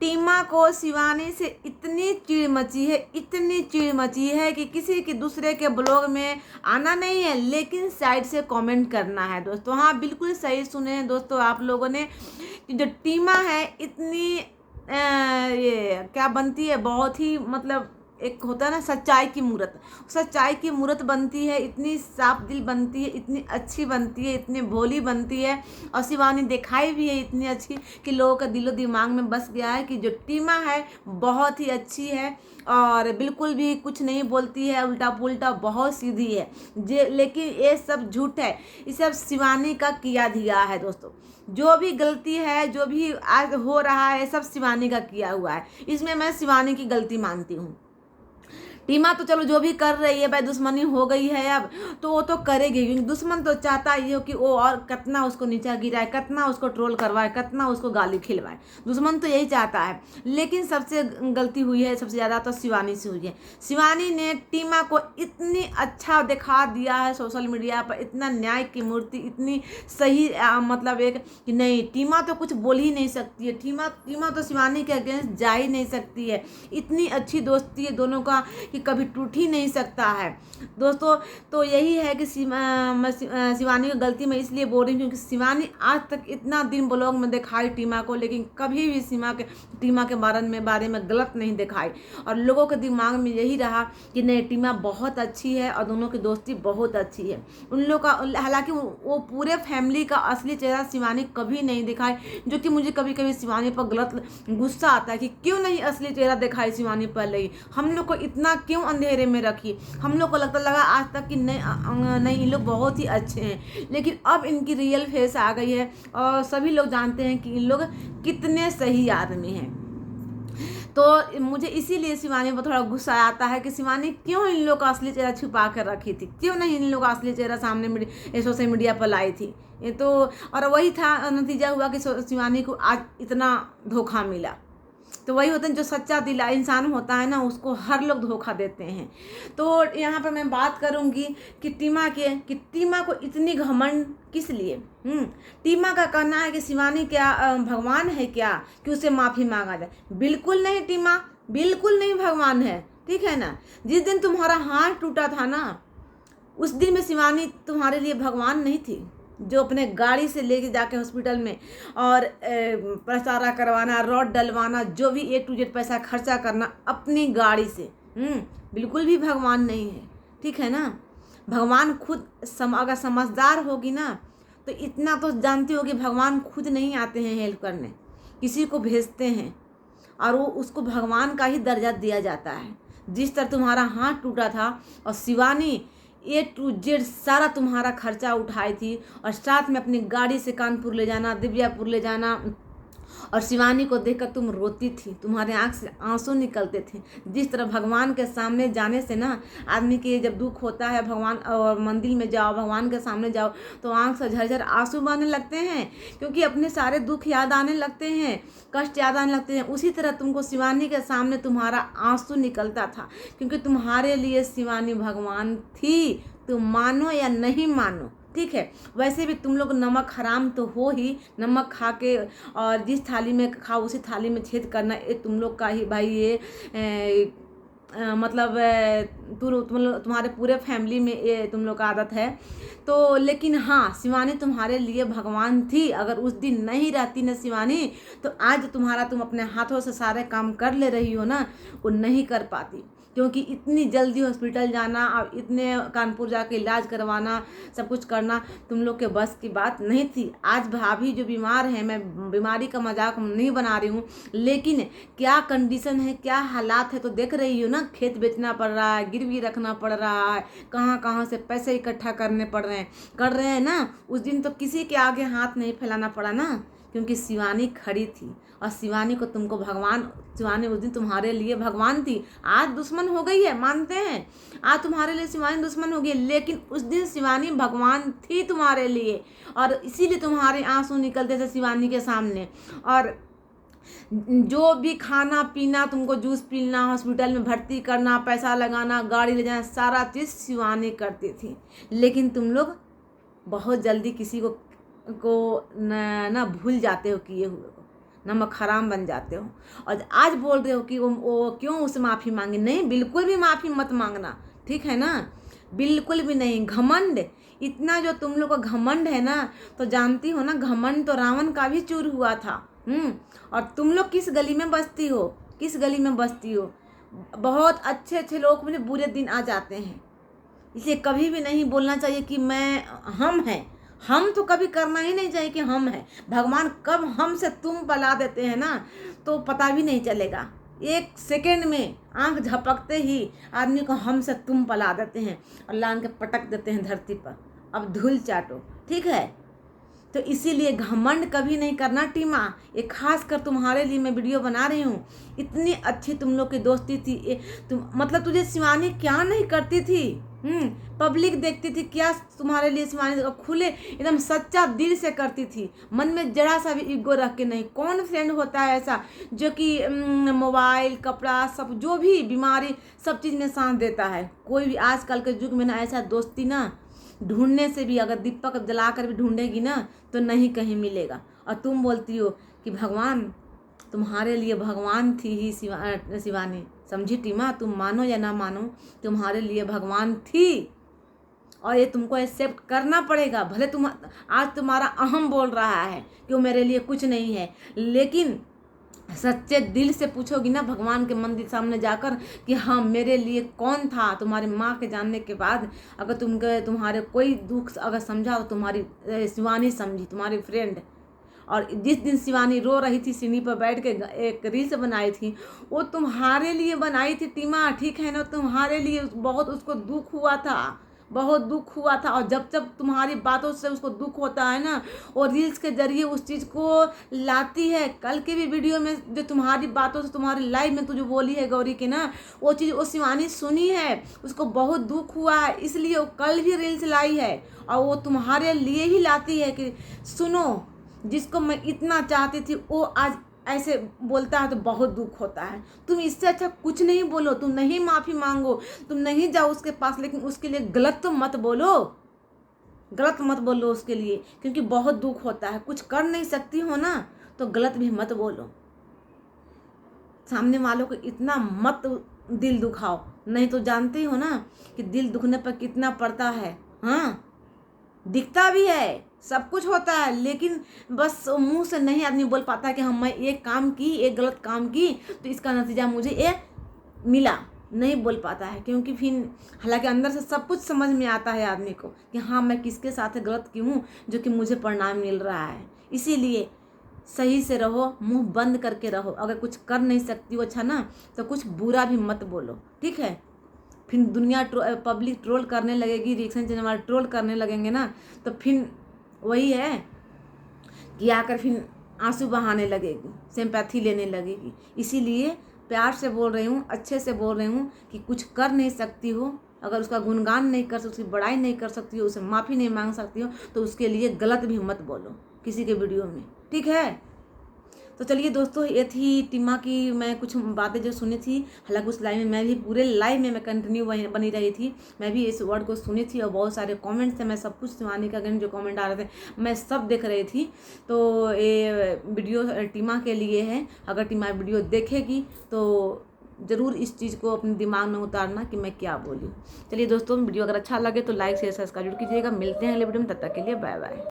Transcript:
टीमा को शिवानी से इतनी चिढ़ मची है, इतनी चिढ़ मची है कि किसी के दूसरे के ब्लॉग में आना नहीं है, लेकिन साइड से कमेंट करना है दोस्तों। हाँ, बिल्कुल सही सुने हैं दोस्तों आप लोगों ने कि जो टीमा है इतनी ये क्या बनती है, बहुत ही मतलब एक होता है ना सच्चाई की मूरत, सच्चाई की मूरत बनती है, इतनी साफ दिल बनती है, इतनी अच्छी बनती है, इतनी भोली बनती है। और शिवानी दिखाई भी है इतनी अच्छी कि लोगों का दिलो दिमाग में बस गया है कि जो टीमा है बहुत ही अच्छी है और बिल्कुल भी कुछ नहीं बोलती है, उल्टा पुल्टा बहुत सीधी है। लेकिन ये सब झूठ है, ये सब शिवानी का किया दिया है दोस्तों। जो भी गलती है, जो भी आज हो रहा है, सब शिवानी का किया हुआ है। इसमें मैं शिवानी की गलती मानती हूँ। टीमा तो चलो जो भी कर रही है भाई, दुश्मनी हो गई है अब तो वो तो करेगी, क्योंकि दुश्मन तो चाहता ही हो कि वो और कितना उसको नीचा गिराए, कितना उसको ट्रोल करवाए, कितना उसको गाली खिलवाए। दुश्मन तो यही चाहता है। लेकिन सबसे गलती हुई है, सबसे ज़्यादा तो शिवानी से हुई है। शिवानी ने टीमा को इतनी अच्छा दिखा दिया है सोशल मीडिया पर, इतना न्याय की मूर्ति, इतनी सही मतलब एक कि नहीं, टीमा तो कुछ बोल ही नहीं सकती है, टीमा तो शिवानी के अगेंस्ट जा ही नहीं सकती है। इतनी अच्छी दोस्ती है दोनों का कि कभी टूट ही नहीं सकता है दोस्तों। तो यही है कि शिवानी की गलती मैं इसलिए बोल रही हूँ क्योंकि शिवानी आज तक इतना दिन ब्लॉग में दिखाई टीमा को, लेकिन कभी भी टीमा के बारे में गलत नहीं दिखाई। और लोगों के दिमाग में यही रहा कि नहीं, टीमा बहुत अच्छी है और दोनों की दोस्ती बहुत अच्छी है उन लोग का। हालांकि वो पूरे फैमिली का असली चेहरा शिवानी कभी नहीं दिखाई, जो कि मुझे कभी कभी शिवानी पर गलत गुस्सा आता है कि क्यों नहीं असली चेहरा दिखाई शिवानी पहले ही, हम लोग को इतना क्यों अंधेरे में रखी। हम लोग को लगा आज तक कि नहीं इन लोग बहुत ही अच्छे हैं, लेकिन अब इनकी रियल फेस आ गई है और सभी लोग जानते हैं कि इन लोग कितने सही आदमी हैं। तो मुझे इसीलिए शिवानी पर थोड़ा गुस्सा आता है कि शिवानी क्यों इन लोग का असली चेहरा छुपा कर रखी थी, क्यों नहीं इन लोग का असली चेहरा सामने सोशल मीडिया पर लाई थी। ये तो और वही था नतीजा हुआ कि शिवानी को आज इतना धोखा मिला। तो वही होता है, जो सच्चा दिल इंसान होता है ना, उसको हर लोग धोखा देते हैं। तो यहाँ पर मैं बात करूँगी कि टीमा को इतनी घमंड किस लिए। टीमा का कहना है कि शिवानी क्या भगवान है क्या कि उसे माफ़ी मांगा जाए। बिल्कुल नहीं टीमा, बिल्कुल नहीं भगवान है, ठीक है ना। जिस दिन तुम्हारा हाथ टूटा था ना, उस दिन में शिवानी तुम्हारे लिए भगवान नहीं थी, जो अपने गाड़ी से लेके जाके हॉस्पिटल में और प्रसारा करवाना, रॉड डलवाना, जो भी A to Z पैसा खर्चा करना अपनी गाड़ी से, बिल्कुल भी भगवान नहीं है, ठीक है ना। भगवान खुद अगर समझदार होगी ना तो इतना तो जानती होगी, भगवान खुद नहीं आते हैं हेल्प करने, किसी को भेजते हैं और वो उसको भगवान का ही दर्जा दिया जाता है। जिस तरह तुम्हारा हाथ टूटा था और शिवानी A to Z सारा तुम्हारा खर्चा उठाई थी और साथ में अपनी गाड़ी से कानपुर ले जाना, दिव्यापुर ले जाना, और शिवानी को देखकर तुम रोती थी, तुम्हारे आँख से आंसू निकलते थे। जिस तरह भगवान के सामने जाने से ना आदमी के जब दुख होता है, भगवान और मंदिर में जाओ, भगवान के सामने जाओ तो आँख से झरझर आंसू बहने लगते हैं, क्योंकि अपने सारे दुख याद आने लगते हैं, कष्ट याद आने लगते हैं। उसी तरह तुमको शिवानी के सामने तुम्हारा आंसू निकलता था, क्योंकि तुम्हारे लिए शिवानी भगवान थी। तुम मानो या नहीं मानो, ठीक है। वैसे भी तुम लोग नमक हराम तो हो ही, नमक खा के और जिस थाली में खाओ उसी थाली में छेद करना, ये तुम लोग का ही भाई ये मतलब तुम्हारे पूरे फैमिली में ये तुम लोग का आदत है। तो लेकिन हाँ, शिवानी तुम्हारे लिए भगवान थी। अगर उस दिन नहीं रहती ना शिवानी, तो आज तुम अपने हाथों से सारे काम कर ले रही हो ना, वो नहीं कर पाती, क्योंकि इतनी जल्दी हॉस्पिटल जाना और इतने कानपुर जाके इलाज करवाना, सब कुछ करना तुम लोग के बस की बात नहीं थी। आज भाभी जो बीमार है, मैं बीमारी का मजाक नहीं बना रही हूँ, लेकिन क्या कंडीशन है, क्या हालात है तो देख रही हो ना। खेत बेचना पड़ रहा है, गिरवी रखना पड़ रहा है, कहाँ कहाँ से पैसे इकट्ठा करने पड़ रहे हैं, कर रहे हैं ना। उस दिन तो किसी के आगे हाथ नहीं फैलाना पड़ा ना, क्योंकि शिवानी खड़ी थी और शिवानी को तुमको भगवान, शिवानी उस दिन तुम्हारे लिए भगवान थी। आज दुश्मन हो गई है, मानते हैं, आज तुम्हारे लिए शिवानी दुश्मन हो गई, लेकिन उस दिन शिवानी भगवान थी तुम्हारे लिए, और इसीलिए तुम्हारे आंसू निकलते थे शिवानी के सामने। और जो भी खाना पीना, तुमको जूस पीना, हॉस्पिटल में भर्ती करना, पैसा लगाना, गाड़ी ले जाना, सारा चीज़ शिवानी करती थी। लेकिन तुम लोग बहुत जल्दी किसी को ना भूल जाते हो किए हुए को, नमक हराम बन जाते हो। और आज बोल रहे हो कि वो क्यों उससे माफ़ी मांगी। नहीं, बिल्कुल भी माफ़ी मत मांगना, ठीक है ना, बिल्कुल भी नहीं। घमंड, इतना जो तुम लोग का घमंड है ना, तो जानती हो ना, घमंड तो रावण का भी चूर हुआ था। और तुम लोग किस गली में बसती हो, किस गली में बसती हो। बहुत अच्छे अच्छे लोग मुझे बुरे दिन आ जाते हैं, इसलिए कभी भी नहीं बोलना चाहिए कि मैं हम हैं। हम तो कभी करना ही नहीं चाहिए कि हम हैं। भगवान कब हम से तुम बना देते हैं ना, तो पता भी नहीं चलेगा। एक सेकंड में आंख झपकते ही आदमी को हम से तुम पला देते हैं और लान के पटक देते हैं धरती पर। अब धूल चाटो, ठीक है। तो इसीलिए घमंड कभी नहीं करना टीमा। ये खास कर तुम्हारे लिए मैं वीडियो बना रही हूँ। इतनी अच्छी तुम लोग की दोस्ती थी, तुम मतलब तुझे शिवानी क्या नहीं करती थी। पब्लिक देखती थी क्या तुम्हारे लिए शिवानी खुले एकदम सच्चा दिल से करती थी, मन में जरा सा भी ईगो रख के नहीं। कौन फ्रेंड होता है ऐसा जो कि मोबाइल, कपड़ा, सब जो भी बीमारी सब चीज़ में साथ देता है। कोई भी आजकल के युग में ना ऐसा दोस्ती ना ढूंढने से भी, अगर दीपक जला कर भी ढूंढेगी ना तो नहीं कहीं मिलेगा। और तुम बोलती हो कि भगवान, तुम्हारे लिए भगवान थी ही शिवानी। समझी टीमा, तुम मानो या ना मानो, तुम्हारे लिए भगवान थी और ये तुमको एक्सेप्ट करना पड़ेगा। भले तुम आज तुम्हारा अहम बोल रहा है कि वो मेरे लिए कुछ नहीं है, लेकिन सच्चे दिल से पूछोगी ना भगवान के मंदिर सामने जाकर कि हाँ मेरे लिए कौन था। तुम्हारी माँ के जानने के बाद अगर तुम्हारे कोई दुख अगर समझा तो तुम्हारी शिवानी समझी, तुम्हारी फ्रेंड। और जिस दिन शिवानी रो रही थी सीढ़ी पर बैठ के एक रील्स बनाई थी, वो तुम्हारे लिए बनाई थी टीमा, ठीक है ना। तुम्हारे लिए बहुत उसको दुख हुआ था, बहुत दुख हुआ था। और जब जब तुम्हारी बातों से उसको दुख होता है ना, वो रील्स के जरिए उस चीज़ को लाती है। कल के भी वीडियो में जो तुम्हारी बातों से तुम्हारी लाइव में तू जो बोली है गौरी के ना, वो चीज़ वो शिवानी सुनी है, उसको बहुत दुख हुआ है, इसलिए वो कल भी रील्स लाई है। और वो तुम्हारे लिए ही लाती है कि सुनो, जिसको मैं इतना चाहती थी वो आज ऐसे बोलता है तो बहुत दुख होता है। तुम इससे अच्छा कुछ नहीं बोलो, तुम नहीं माफ़ी मांगो, तुम नहीं जाओ उसके पास, लेकिन उसके लिए गलत तो मत बोलो, गलत मत बोलो उसके लिए, क्योंकि बहुत दुख होता है। कुछ कर नहीं सकती हो ना तो गलत भी मत बोलो। सामने वालों को इतना मत दिल दुखाओ, नहीं तो जानते हो ना कि दिल दुखने पर कितना पड़ता है। हाँ, दिखता भी है, सब कुछ होता है, लेकिन बस मुंह से नहीं आदमी बोल पाता कि हाँ मैं एक काम की, एक गलत काम की तो इसका नतीजा मुझे ये मिला, नहीं बोल पाता है। क्योंकि फिर हालांकि अंदर से सब कुछ समझ में आता है आदमी को कि हाँ मैं किसके साथ गलत की हूँ जो कि मुझे परिणाम मिल रहा है। इसीलिए सही से रहो, मुंह बंद करके रहो। अगर कुछ कर नहीं सकती हो अच्छा ना, तो कुछ बुरा भी मत बोलो, ठीक है। फिर दुनिया पब्लिक ट्रोल करने लगेगी, रिएक्शन चैनल वाले ट्रोल करने लगेंगे ना, तो फिर वही है कि आकर फिर आंसू बहाने लगेगी, सिंपैथी लेने लगेगी। इसीलिए प्यार से बोल रही हूँ, अच्छे से बोल रही हूँ कि कुछ कर नहीं सकती हो, अगर उसका गुणगान नहीं कर सकती, उसकी बड़ाई नहीं कर सकती हो, उसे माफ़ी नहीं मांग सकती हो, तो उसके लिए गलत भी मत बोलो किसी के वीडियो में, ठीक है। तो चलिए दोस्तों, ये थी टीमा की मैं कुछ बातें जो सुनी थी। हालांकि उस लाइव में मैं भी पूरे लाइव में मैं कंटिन्यू बनी रही थी, मैं भी इस वर्ड को सुनी थी और बहुत सारे कमेंट्स थे, मैं सब कुछ शिवानी का जो कमेंट आ रहे थे मैं सब देख रही थी। तो ये वीडियो टीमा के लिए है, अगर टीमा वीडियो देखेगी तो ज़रूर इस चीज़ को अपने दिमाग में उतारना कि मैं क्या बोली। चलिए दोस्तों, वीडियो अगर अच्छा लगे तो लाइक शेयर सब्सक्राइब कीजिएगा। मिलते हैं अगले वीडियो में, तब तक के लिए बाय बाय।